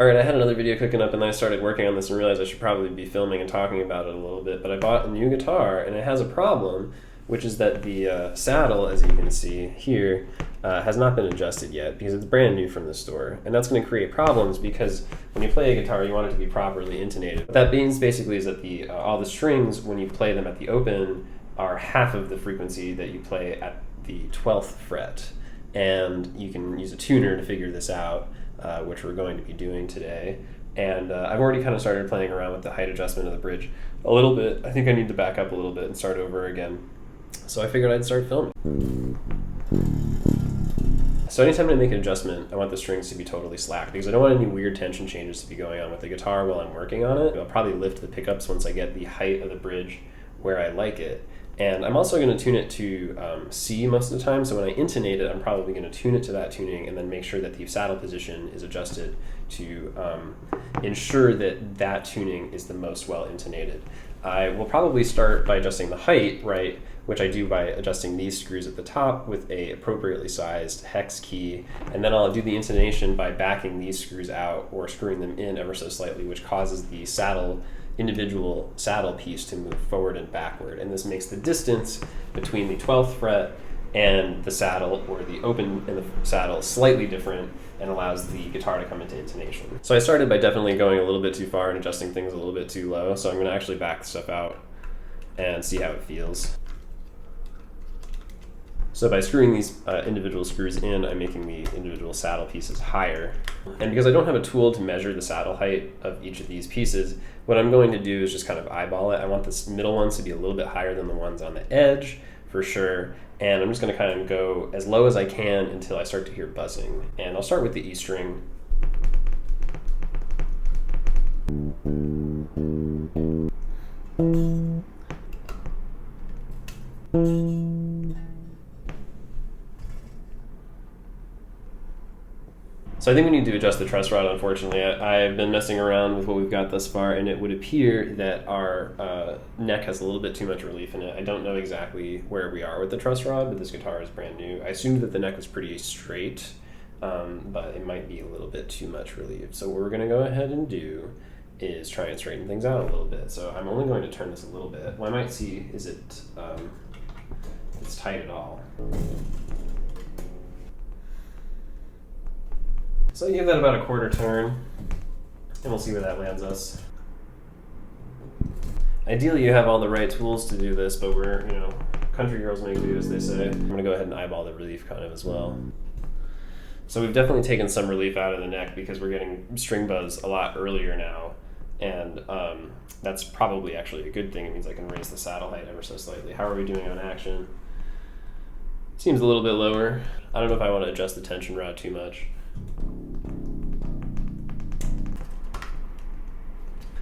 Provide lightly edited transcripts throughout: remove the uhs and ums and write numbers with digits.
Alright, I had another video cooking up and then I started working on this and realized I should probably be filming and talking about it a little bit, but I bought a new guitar and it has a problem, which is that the saddle, as you can see here, has not been adjusted yet because it's brand new from the store. And that's going to create problems because when you play a guitar, you want it to be properly intonated. What that means basically is that all the strings, when you play them at the open, are half of the frequency that you play at the 12th fret. And you can use a tuner to figure this out, which we're going to be doing today. And I've already kind of started playing around with the height adjustment of the bridge a little bit. I think I need to back up a little bit and start over again. So I figured I'd start filming. So anytime I make an adjustment, I want the strings to be totally slack because I don't want any weird tension changes to be going on with the guitar while I'm working on it. I'll probably lift the pickups once I get the height of the bridge where I like it. And I'm also going to tune it to C most of the time, so when I intonate it, I'm probably going to tune it to that tuning and then make sure that the saddle position is adjusted to ensure that that tuning is the most well intonated. I will probably start by adjusting the height, right, which I do by adjusting these screws at the top with a appropriately sized hex key, and then I'll do the intonation by backing these screws out or screwing them in ever so slightly, which causes the individual saddle piece to move forward and backward, and this makes the distance between the 12th fret and the saddle, or the open in the saddle, slightly different and allows the guitar to come into intonation. So I started by definitely going a little bit too far and adjusting things a little bit too low, so I'm going to actually back stuff out and see how it feels. So by screwing these individual screws in, I'm making the individual saddle pieces higher. And because I don't have a tool to measure the saddle height of each of these pieces, what I'm going to do is just kind of eyeball it. I want this middle ones to be a little bit higher than the ones on the edge, for sure. And I'm just going to kind of go as low as I can until I start to hear buzzing. And I'll start with the E string. So I think we need to adjust the truss rod, unfortunately. I've been messing around with what we've got thus far, and it would appear that our neck has a little bit too much relief in it. I don't know exactly where we are with the truss rod, but this guitar is brand new. I assumed that the neck was pretty straight, but it might be a little bit too much relief. So what we're going to go ahead and do is try and straighten things out a little bit. So I'm only going to turn this a little bit. What I might see is it's tight at all. So give that about a quarter turn, and we'll see where that lands us. Ideally, you have all the right tools to do this, but we're, country girls make do, as they say. I'm gonna go ahead and eyeball the relief kind of as well. So we've definitely taken some relief out of the neck because we're getting string buzz a lot earlier now, and that's probably actually a good thing. It means I can raise the saddle height ever so slightly. How are we doing on action? Seems a little bit lower. I don't know if I want to adjust the tension rod too much.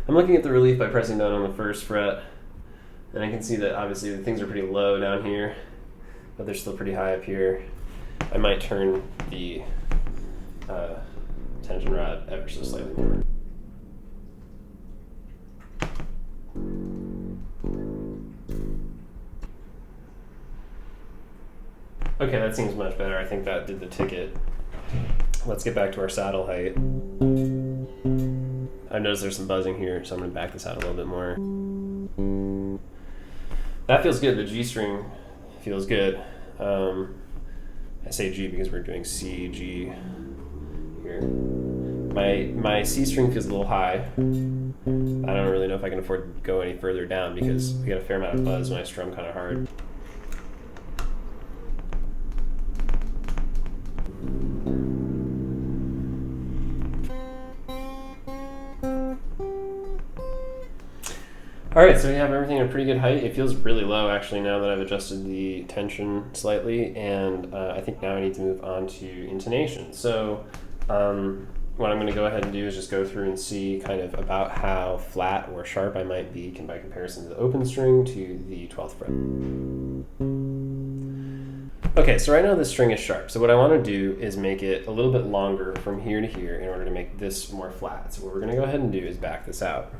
I'm looking at the relief by pressing down on the first fret, and I can see that obviously the things are pretty low down here, but they're still pretty high up here. I might turn the tension rod ever so slightly more. Okay, that seems much better. I think that did the ticket. Let's get back to our saddle height. I've noticed there's some buzzing here, so I'm going to back this out a little bit more. That feels good. The G string feels good. I say G because we're doing C, G here. My C string feels a little high. I don't really know if I can afford to go any further down because we get a fair amount of buzz when I strum kind of hard. All right, so we have everything at a pretty good height. It feels really low actually now that I've adjusted the tension slightly, and I think now I need to move on to intonation. So what I'm going to go ahead and do is just go through and see kind of about how flat or sharp I might be by comparison to the open string to the 12th fret. Okay, so right now this string is sharp. So what I want to do is make it a little bit longer from here to here in order to make this more flat. So what we're going to go ahead and do is back this out.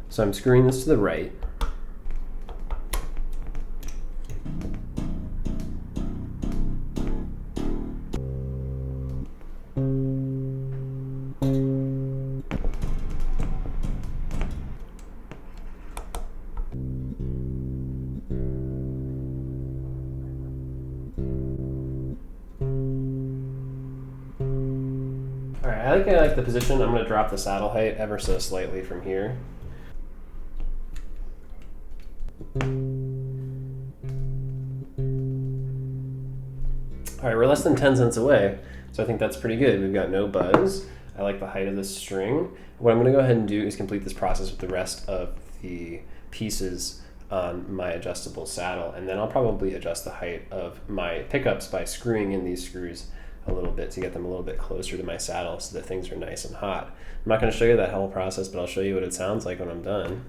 So I'm screwing this to the right. I like the position. I'm going to drop the saddle height ever so slightly from here. All right, we're less than 10 cents away, so I think that's pretty good. We've got no buzz. I like the height of this string. What I'm going to go ahead and do is complete this process with the rest of the pieces on my adjustable saddle, and then I'll probably adjust the height of my pickups by screwing in these screws a little bit to get them a little bit closer to my saddle so that things are nice and hot. I'm not going to show you that whole process, but I'll show you what it sounds like when I'm done.